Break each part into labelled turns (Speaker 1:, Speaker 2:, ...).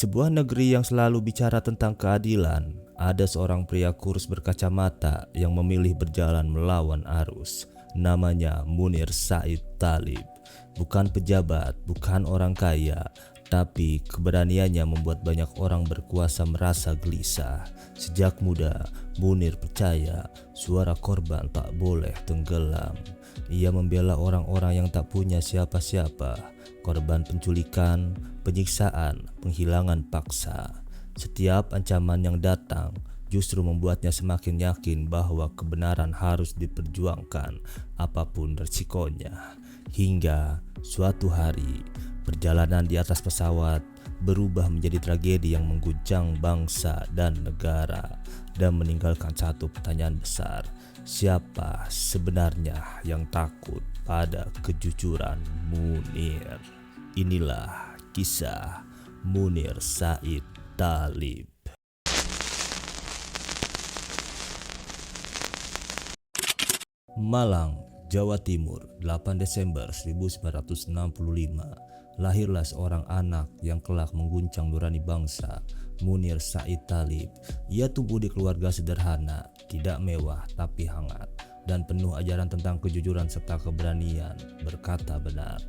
Speaker 1: sebuah negeri yang selalu bicara tentang keadilan, ada seorang pria kurus berkacamata yang memilih berjalan melawan arus. Namanya Munir Said Talib. Bukan pejabat, bukan orang kaya, tapi keberaniannya membuat banyak orang berkuasa merasa gelisah. Sejak muda, Munir percaya suara korban tak boleh tenggelam. Ia membela orang-orang yang tak punya siapa-siapa, korban penculikan, penyiksaan, penghilangan paksa. Setiap ancaman yang datang justru membuatnya semakin yakin bahwa kebenaran harus diperjuangkan apapun resikonya. Hingga suatu hari, perjalanan di atas pesawat berubah menjadi tragedi yang mengguncang bangsa dan negara dan meninggalkan satu pertanyaan besar. Siapa sebenarnya yang takut pada kejujuran Munir? Inilah kisah Munir Said Talib. Malang, Jawa Timur, 8 Desember 1965. Lahirlah seorang anak yang kelak mengguncang nurani bangsa, Munir Said Talib. Ia tumbuh di keluarga sederhana, tidak mewah tapi hangat, dan penuh ajaran tentang kejujuran serta keberanian berkata benar.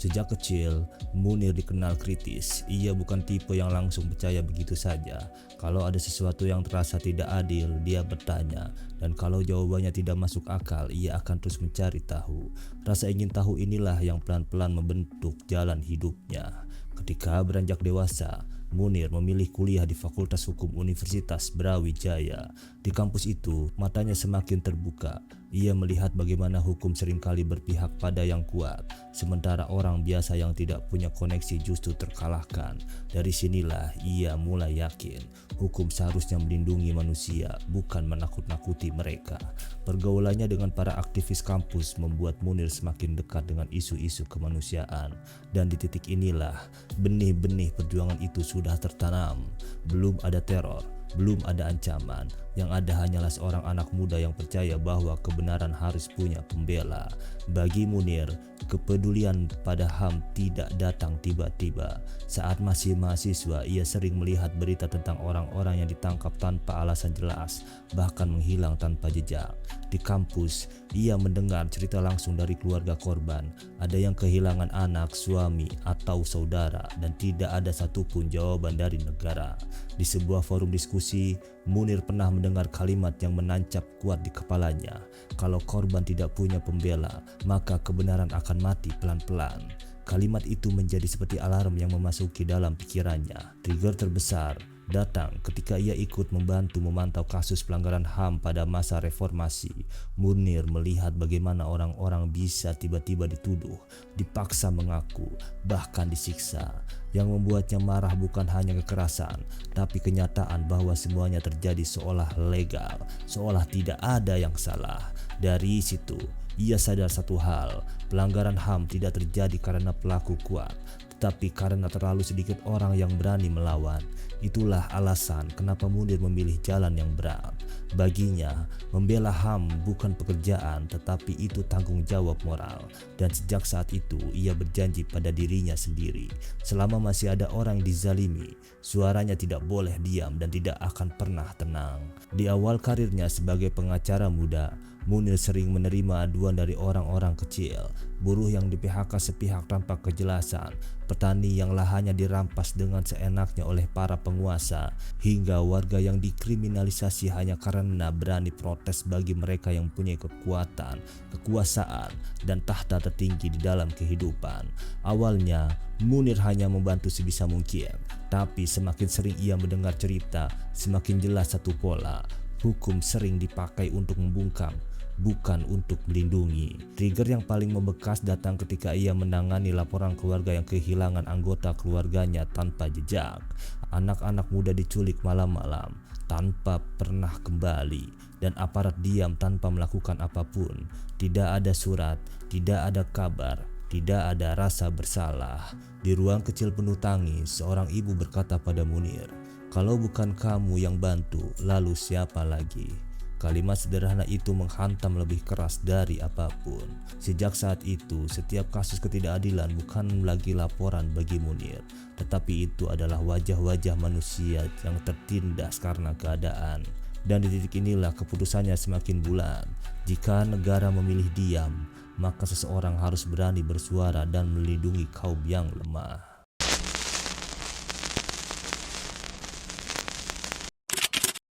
Speaker 1: Sejak kecil, Munir dikenal kritis. Ia bukan tipe yang langsung percaya begitu saja. Kalau ada sesuatu yang terasa tidak adil, dia bertanya. Dan kalau jawabannya tidak masuk akal, ia akan terus mencari tahu. Rasa ingin tahu inilah yang pelan-pelan membentuk jalan hidupnya. Ketika beranjak dewasa, Munir memilih kuliah di Fakultas Hukum Universitas Brawijaya. Di kampus itu, matanya semakin terbuka. Ia melihat bagaimana hukum seringkali berpihak pada yang kuat, sementara orang biasa yang tidak punya koneksi justru terkalahkan. Dari sinilah ia mulai yakin hukum seharusnya melindungi manusia, bukan menakut-nakuti mereka. Pergaulannya dengan para aktivis kampus membuat Munir semakin dekat dengan isu-isu kemanusiaan. Dan di titik inilah benih-benih perjuangan itu sudah tertanam. Belum ada teror, belum ada ancaman, yang ada hanyalah seorang anak muda yang percaya bahwa kebenaran harus punya pembela. Bagi Munir, kepedulian pada HAM tidak datang tiba-tiba. Saat masih mahasiswa, ia sering melihat berita tentang orang-orang yang ditangkap tanpa alasan jelas, bahkan menghilang tanpa jejak. Di kampus, ia mendengar cerita langsung dari keluarga korban. Ada yang kehilangan anak, suami, atau saudara, dan tidak ada satupun jawaban dari negara. Di sebuah forum diskusi, Munir pernah mendengar kalimat yang menancap kuat di kepalanya. Kalau korban tidak punya pembela, maka kebenaran akan mati pelan-pelan. Kalimat itu menjadi seperti alarm yang memasuki dalam pikirannya. Trigger terbesar datang ketika ia ikut membantu memantau kasus pelanggaran HAM pada masa reformasi. Munir melihat bagaimana orang-orang bisa tiba-tiba dituduh, dipaksa mengaku, bahkan disiksa. Yang membuatnya marah bukan hanya kekerasan, tapi kenyataan bahwa semuanya terjadi seolah legal, seolah tidak ada yang salah. Dari situ, ia sadar satu hal, pelanggaran HAM tidak terjadi karena pelaku kuat, tetapi karena terlalu sedikit orang yang berani melawan. Itulah alasan kenapa Munir memilih jalan yang berat. Baginya, membela HAM bukan pekerjaan, tetapi itu tanggung jawab moral. Dan sejak saat itu, ia berjanji pada dirinya sendiri. Selama masih ada orang yang dizalimi, suaranya tidak boleh diam dan tidak akan pernah tenang. Di awal karirnya sebagai pengacara muda, Munir sering menerima aduan dari orang-orang kecil, buruh yang di-PHK sepihak tanpa kejelasan, petani yang lahannya dirampas dengan seenaknya oleh para penguasa, hingga warga yang dikriminalisasi hanya karena berani protes. Bagi mereka yang punya kekuatan, kekuasaan, dan tahta tertinggi di dalam kehidupan. Awalnya, Munir hanya membantu sebisa mungkin, tapi semakin sering ia mendengar cerita, semakin jelas satu pola. Hukum sering dipakai untuk membungkam, bukan untuk melindungi. Trigger yang paling membekas datang ketika ia menangani laporan keluarga yang kehilangan anggota keluarganya tanpa jejak. Anak-anak muda diculik malam-malam tanpa pernah kembali, dan aparat diam tanpa melakukan apapun. Tidak ada surat, tidak ada kabar, tidak ada rasa bersalah. Di ruang kecil penuh tangis, seorang ibu berkata pada Munir, "Kalau bukan kamu yang bantu, lalu siapa lagi?" Kalimat sederhana itu menghantam lebih keras dari apapun. Sejak saat itu, setiap kasus ketidakadilan bukan lagi laporan bagi Munir, tetapi itu adalah wajah-wajah manusia yang tertindas karena keadaan. Dan di titik inilah keputusannya semakin bulat. Jika negara memilih diam, maka seseorang harus berani bersuara dan melindungi kaum yang lemah.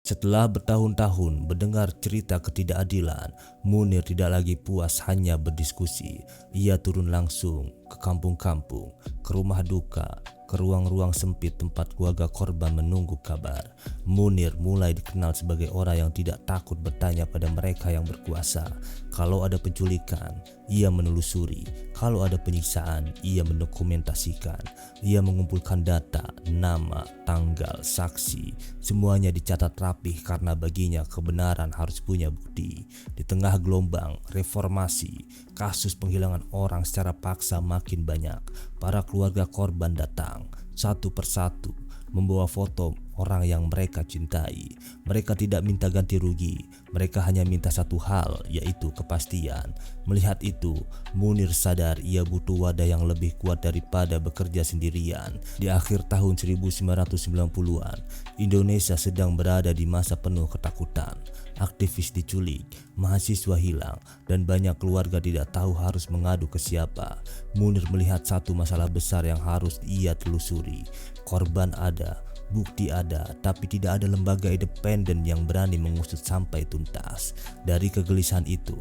Speaker 1: Setelah bertahun-tahun mendengar cerita ketidakadilan, Munir tidak lagi puas hanya berdiskusi. Ia turun langsung ke kampung-kampung, ke rumah duka, ke ruang-ruang sempit tempat keluarga korban menunggu kabar. Munir mulai dikenal sebagai orang yang tidak takut bertanya pada mereka yang berkuasa. Kalau ada penculikan, ia menelusuri. Kalau ada penyiksaan, ia mendokumentasikan. Ia mengumpulkan data, nama, tanggal, saksi. Semuanya dicatat rapih karena baginya kebenaran harus punya bukti. Di tengah gelombang reformasi, kasus penghilangan orang secara paksa makin banyak. Para keluarga korban datang satu persatu membawa foto orang yang mereka cintai. Mereka tidak minta ganti rugi, mereka hanya minta satu hal, yaitu kepastian. Melihat itu, Munir sadar ia butuh wadah yang lebih kuat daripada bekerja sendirian. Di akhir tahun 1990-an, Indonesia sedang berada di masa penuh ketakutan. Aktivis diculik, mahasiswa hilang, dan banyak keluarga tidak tahu harus mengadu ke siapa. Munir melihat satu masalah besar yang harus ia telusuri. Korban ada, bukti ada, tapi tidak ada lembaga independen yang berani mengusut sampai tuntas. Dari kegelisahan itu,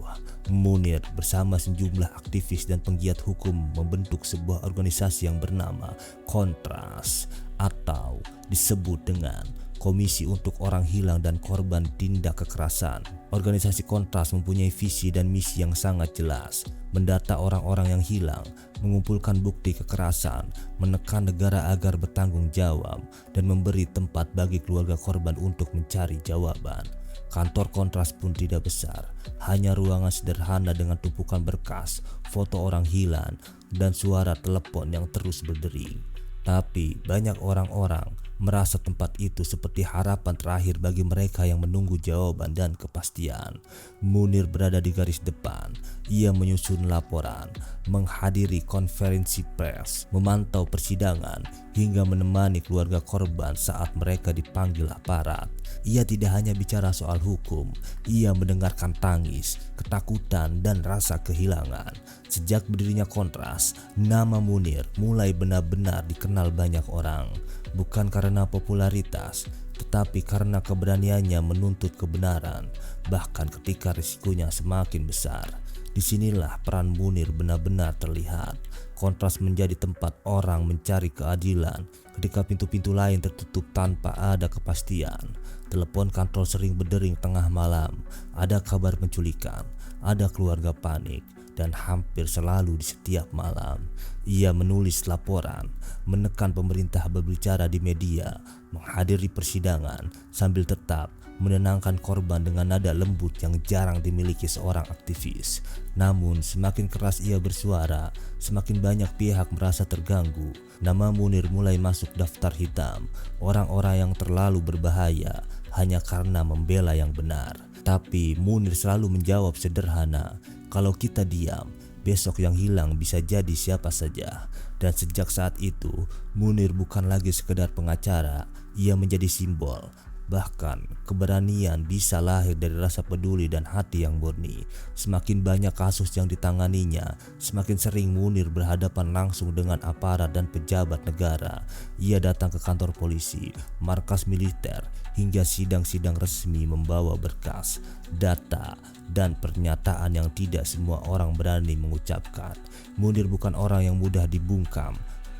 Speaker 1: Munir bersama sejumlah aktivis dan penggiat hukum membentuk sebuah organisasi yang bernama Kontras, atau disebut dengan Komisi untuk Orang Hilang dan Korban Tindak Kekerasan. Organisasi Kontras mempunyai visi dan misi yang sangat jelas: mendata orang-orang yang hilang, mengumpulkan bukti kekerasan, menekan negara agar bertanggung jawab, dan memberi tempat bagi keluarga korban untuk mencari jawaban. Kantor Kontras pun tidak besar, hanya ruangan sederhana dengan tumpukan berkas, foto orang hilang, dan suara telepon yang terus berdering. Tapi banyak orang-orang merasa tempat itu seperti harapan terakhir bagi mereka yang menunggu jawaban dan kepastian. Munir berada di garis depan. Ia menyusun laporan, menghadiri konferensi pers, memantau persidangan, hingga menemani keluarga korban saat mereka dipanggil aparat. Ia tidak hanya bicara soal hukum, ia mendengarkan tangis, ketakutan, dan rasa kehilangan. Sejak berdirinya Kontras, nama Munir mulai benar-benar dikenal banyak orang. Bukan karena popularitas, tetapi karena keberaniannya menuntut kebenaran, bahkan ketika risikonya semakin besar. Disinilah peran Munir benar-benar terlihat. Kontras menjadi tempat orang mencari keadilan ketika pintu-pintu lain tertutup tanpa ada kepastian. Telepon kantor sering berdering tengah malam, ada kabar penculikan, ada keluarga panik, dan hampir selalu di setiap malam ia menulis laporan, menekan pemerintah berbicara di media, menghadiri persidangan sambil tetap menenangkan korban dengan nada lembut yang jarang dimiliki seorang aktivis. Namun semakin keras ia bersuara, semakin banyak pihak merasa terganggu. Nama Munir mulai masuk daftar hitam, orang-orang yang terlalu berbahaya hanya karena membela yang benar. Tapi Munir selalu menjawab sederhana, kalau kita diam, besok yang hilang bisa jadi siapa saja. Dan sejak saat itu, Munir bukan lagi sekedar pengacara, ia menjadi simbol. Bahkan keberanian bisa lahir dari rasa peduli dan hati yang murni. Semakin banyak kasus yang ditanganinya, semakin sering Munir berhadapan langsung dengan aparat dan pejabat negara. Ia datang ke kantor polisi, markas militer, hingga sidang-sidang resmi membawa berkas, data, dan pernyataan yang tidak semua orang berani mengucapkan. Munir bukan orang yang mudah dibungkam.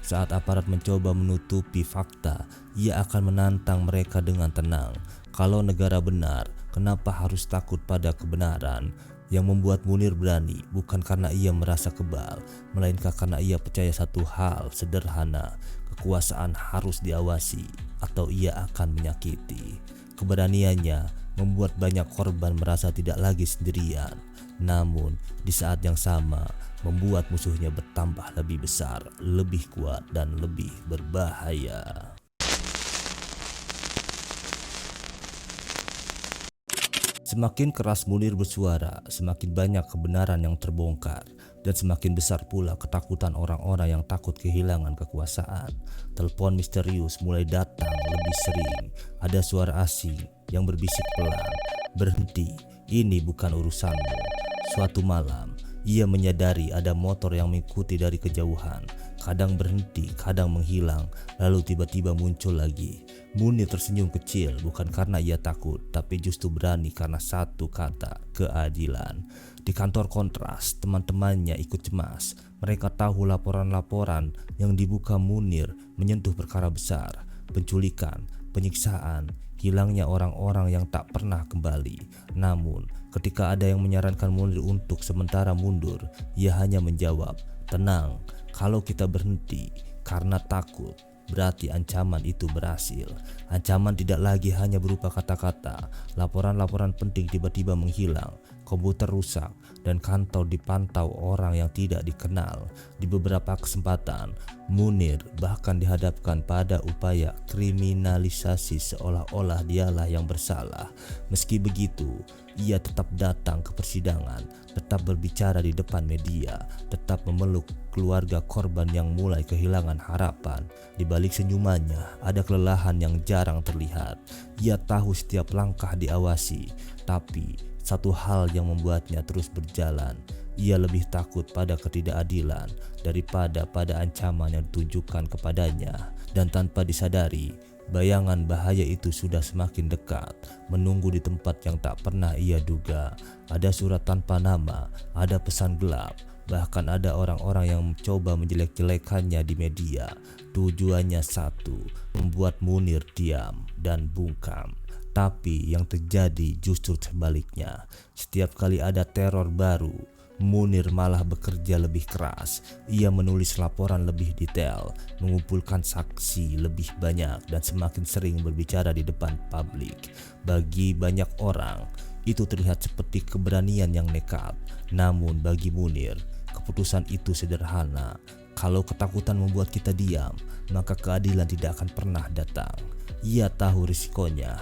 Speaker 1: Saat aparat mencoba menutupi fakta, ia akan menantang mereka dengan tenang. Kalau negara benar, kenapa harus takut pada kebenaran? Yang membuat Munir berani bukan karena ia merasa kebal, melainkan karena ia percaya satu hal sederhana: kekuasaan harus diawasi atau ia akan menyakiti. Keberaniannya membuat banyak korban merasa tidak lagi sendirian. Namun di saat yang sama membuat musuhnya bertambah lebih besar, lebih kuat, dan lebih berbahaya. Semakin keras Munir bersuara, semakin banyak kebenaran yang terbongkar, dan semakin besar pula ketakutan orang-orang yang takut kehilangan kekuasaan. Telepon misterius mulai datang lebih sering. Ada suara asing yang berbisik pelan, "Berhenti, ini bukan urusanmu." Suatu malam, ia menyadari ada motor yang mengikuti dari kejauhan. Kadang berhenti, kadang menghilang, lalu tiba-tiba muncul lagi. Munir tersenyum kecil, bukan karena ia takut, tapi justru berani karena satu kata, keadilan. Di kantor Kontras, teman-temannya ikut cemas. Mereka tahu laporan-laporan yang dibuka Munir menyentuh perkara besar, penculikan, penyiksaan, hilangnya orang-orang yang tak pernah kembali. Namun, ketika ada yang menyarankan Munir untuk sementara mundur, ia hanya menjawab, "Tenang, kalau kita berhenti karena takut, berarti ancaman itu berhasil." Ancaman tidak lagi hanya berupa kata-kata. Laporan-laporan penting tiba-tiba menghilang, komputer rusak, dan kantor dipantau orang yang tidak dikenal. Di beberapa kesempatan, Munir bahkan dihadapkan pada upaya kriminalisasi seolah-olah dialah yang bersalah. Meski begitu, ia tetap datang ke persidangan, tetap berbicara di depan media, tetap memeluk keluarga korban yang mulai kehilangan harapan. Di balik senyumannya ada kelelahan yang jarang terlihat. Ia tahu setiap langkah diawasi, tapi satu hal yang membuatnya terus berjalan. Ia lebih takut pada ketidakadilan daripada pada ancaman yang ditujukan kepadanya. Dan tanpa disadari, bayangan bahaya itu sudah semakin dekat, menunggu di tempat yang tak pernah ia duga. Ada surat tanpa nama, ada pesan gelap, bahkan ada orang-orang yang mencoba menjelek-jelekannya di media. Tujuannya satu, membuat Munir diam dan bungkam. Tapi yang terjadi justru sebaliknya. Setiap kali ada teror baru, Munir malah bekerja lebih keras. Ia menulis laporan lebih detail, mengumpulkan saksi lebih banyak, dan semakin sering berbicara di depan publik. Bagi banyak orang, itu terlihat seperti keberanian yang nekat. Namun bagi Munir, keputusan itu sederhana. Kalau ketakutan membuat kita diam, maka keadilan tidak akan pernah datang. Ia tahu risikonya,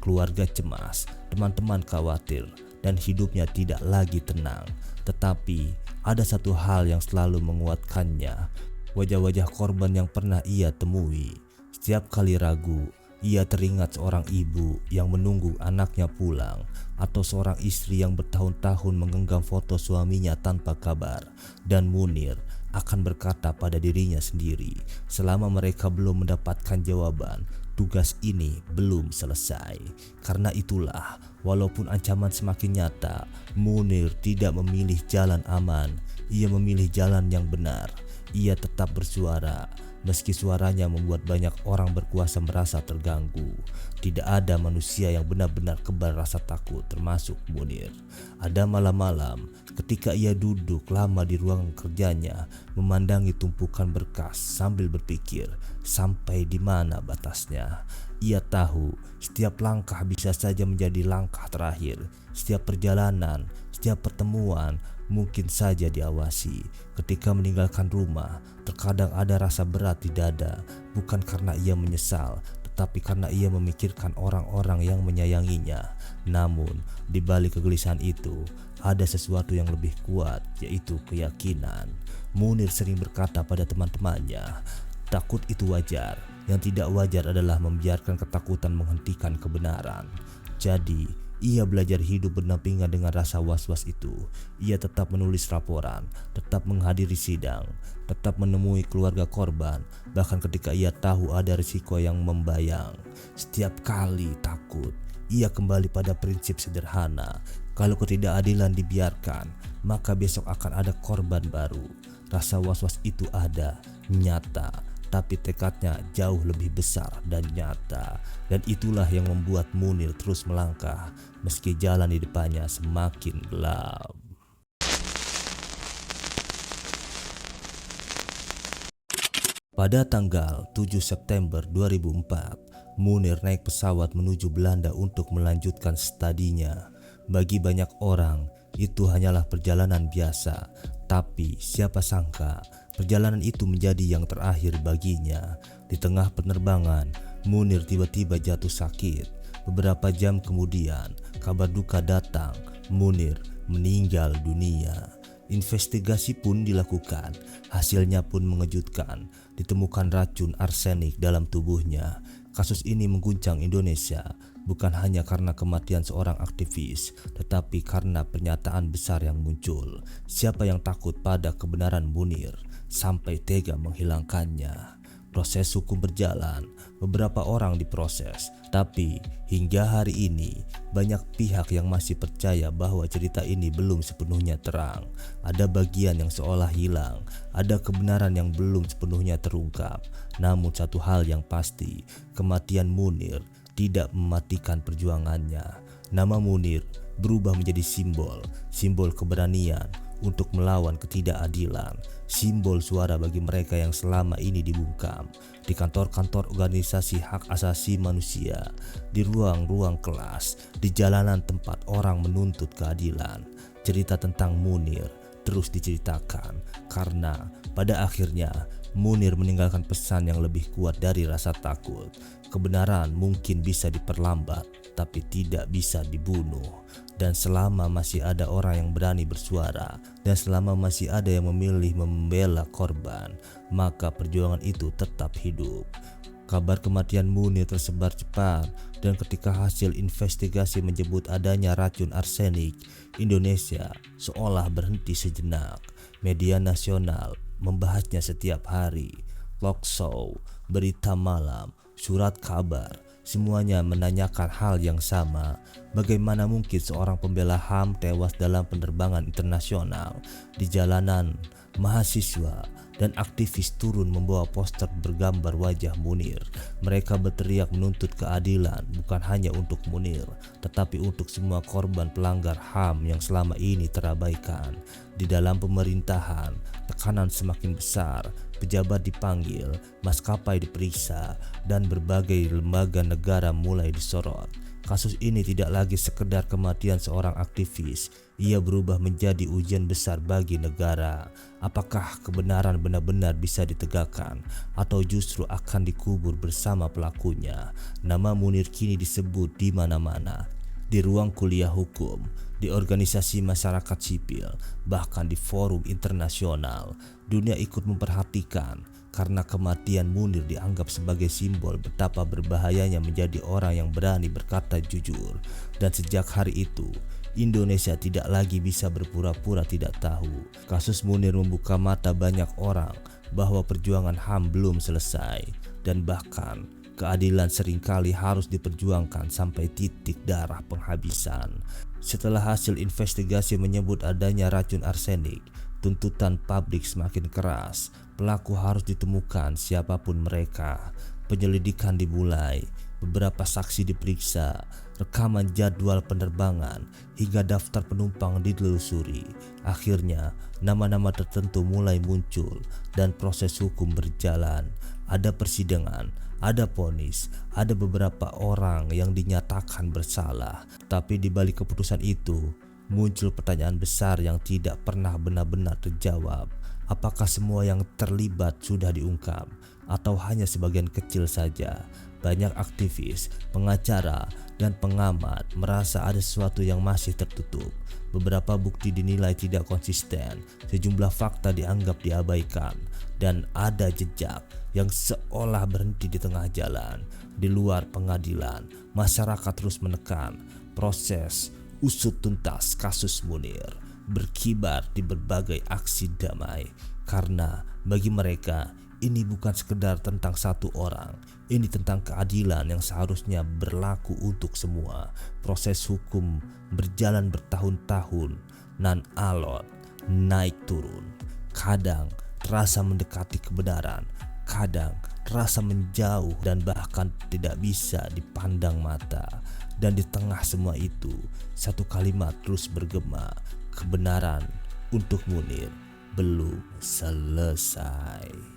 Speaker 1: keluarga cemas, teman-teman khawatir, dan hidupnya tidak lagi tenang. Tetapi ada satu hal yang selalu menguatkannya, wajah-wajah korban yang pernah ia temui. Setiap kali ragu, ia teringat seorang ibu yang menunggu anaknya pulang, atau seorang istri yang bertahun-tahun menggenggam foto suaminya tanpa kabar. Dan Munir akan berkata pada dirinya sendiri, selama mereka belum mendapatkan jawaban, tugas ini belum selesai. Karena itulah, walaupun ancaman semakin nyata, Munir tidak memilih jalan aman. Ia memilih jalan yang benar. Ia tetap bersuara, meski suaranya membuat banyak orang berkuasa merasa terganggu. Tidak ada manusia yang benar-benar kebal rasa takut, termasuk Munir. Ada malam-malam ketika ia duduk lama di ruang kerjanya, memandangi tumpukan berkas sambil berpikir, sampai di mana batasnya. Ia tahu setiap langkah bisa saja menjadi langkah terakhir. Setiap perjalanan, setiap pertemuan mungkin saja diawasi. Ketika meninggalkan rumah, terkadang ada rasa berat di dada, bukan karena ia menyesal, tetapi karena ia memikirkan orang-orang yang menyayanginya. Namun, di balik kegelisahan itu, ada sesuatu yang lebih kuat, yaitu keyakinan. Munir sering berkata pada teman-temannya, takut itu wajar, yang tidak wajar adalah membiarkan ketakutan menghentikan kebenaran. Jadi, ia belajar hidup berdampingan dengan rasa was-was itu. Ia tetap menulis laporan, tetap menghadiri sidang, tetap menemui keluarga korban, bahkan ketika ia tahu ada risiko yang membayang. Setiap kali takut, ia kembali pada prinsip sederhana. Kalau ketidakadilan dibiarkan, maka besok akan ada korban baru. Rasa was-was itu ada, nyata, tapi tekadnya jauh lebih besar dan nyata. Dan itulah yang membuat Munir terus melangkah, meski jalan di depannya semakin gelap. Pada tanggal 7 September 2004, Munir naik pesawat menuju Belanda untuk melanjutkan studinya. Bagi banyak orang, itu hanyalah perjalanan biasa, tapi siapa sangka perjalanan itu menjadi yang terakhir baginya. Di tengah penerbangan, Munir tiba-tiba jatuh sakit. Beberapa jam kemudian, kabar duka datang. Munir meninggal dunia. Investigasi pun dilakukan, hasilnya pun mengejutkan. Ditemukan racun arsenik dalam tubuhnya. Kasus ini mengguncang Indonesia, bukan hanya karena kematian seorang aktivis, tetapi karena pernyataan besar yang muncul. Siapa yang takut pada kebenaran Munir sampai tega menghilangkannya? Proses hukum berjalan, beberapa orang diproses, tapi hingga hari ini banyak pihak yang masih percaya bahwa cerita ini belum sepenuhnya terang. Ada bagian yang seolah hilang, ada kebenaran yang belum sepenuhnya terungkap. Namun satu hal yang pasti, kematian Munir tidak mematikan perjuangannya. Nama Munir berubah menjadi simbol keberanian untuk melawan ketidakadilan, simbol suara bagi mereka yang selama ini dibungkam di kantor-kantor organisasi hak asasi manusia, di ruang-ruang kelas, di jalanan tempat orang menuntut keadilan. Cerita tentang Munir terus diceritakan karena pada akhirnya Munir meninggalkan pesan yang lebih kuat dari rasa takut. Kebenaran mungkin bisa diperlambat, tapi tidak bisa dibunuh. Dan selama masih ada orang yang berani bersuara, dan selama masih ada yang memilih membela korban, maka perjuangan itu tetap hidup. Kabar kematian Munir tersebar cepat, dan ketika hasil investigasi menyebut adanya racun arsenik, Indonesia seolah berhenti sejenak. Media nasional membahasnya setiap hari. Talk show, berita malam, surat kabar, semuanya menanyakan hal yang sama. Bagaimana mungkin seorang pembela HAM tewas dalam penerbangan internasional? Di jalanan, mahasiswa dan aktivis turun membawa poster bergambar wajah Munir. Mereka berteriak menuntut keadilan bukan hanya untuk Munir, tetapi untuk semua korban pelanggar HAM yang selama ini terabaikan. Di dalam pemerintahan, tekanan semakin besar. Pejabat dipanggil, maskapai diperiksa, dan berbagai lembaga negara mulai disorot. Kasus ini tidak lagi sekedar kematian seorang aktivis, ia berubah menjadi ujian besar bagi negara. Apakah kebenaran benar-benar bisa ditegakkan atau justru akan dikubur bersama pelakunya? Nama Munir kini disebut di mana-mana, di ruang kuliah hukum, di organisasi masyarakat sipil, bahkan di forum internasional. Dunia ikut memperhatikan karena kematian Munir dianggap sebagai simbol betapa berbahayanya menjadi orang yang berani berkata jujur. Dan sejak hari itu, Indonesia tidak lagi bisa berpura-pura tidak tahu. Kasus Munir membuka mata banyak orang bahwa perjuangan HAM belum selesai, dan bahkan keadilan seringkali harus diperjuangkan sampai titik darah penghabisan. Setelah hasil investigasi menyebut adanya racun arsenik, tuntutan publik semakin keras. Pelaku harus ditemukan siapapun mereka. Penyelidikan dimulai, beberapa saksi diperiksa, rekaman jadwal penerbangan hingga daftar penumpang ditelusuri. Akhirnya nama-nama tertentu mulai muncul dan proses hukum berjalan. Ada persidangan, ada vonis, ada beberapa orang yang dinyatakan bersalah. Tapi di balik keputusan itu muncul pertanyaan besar yang tidak pernah benar-benar terjawab. Apakah semua yang terlibat sudah diungkap atau hanya sebagian kecil saja? Banyak aktivis, pengacara, dan pengamat merasa ada sesuatu yang masih tertutup. Beberapa bukti dinilai tidak konsisten, sejumlah fakta dianggap diabaikan, dan ada jejak yang seolah berhenti di tengah jalan. Di luar pengadilan, masyarakat terus menekan proses usut tuntas kasus Munir, berkibar di berbagai aksi damai, karena bagi mereka ini bukan sekedar tentang satu orang, ini tentang keadilan yang seharusnya berlaku untuk semua. Proses hukum berjalan bertahun-tahun, nan alot naik turun, kadang terasa mendekati kebenaran, kadang terasa menjauh dan bahkan tidak bisa dipandang mata. Dan di tengah semua itu, satu kalimat terus bergema, kebenaran untuk Munir belum selesai.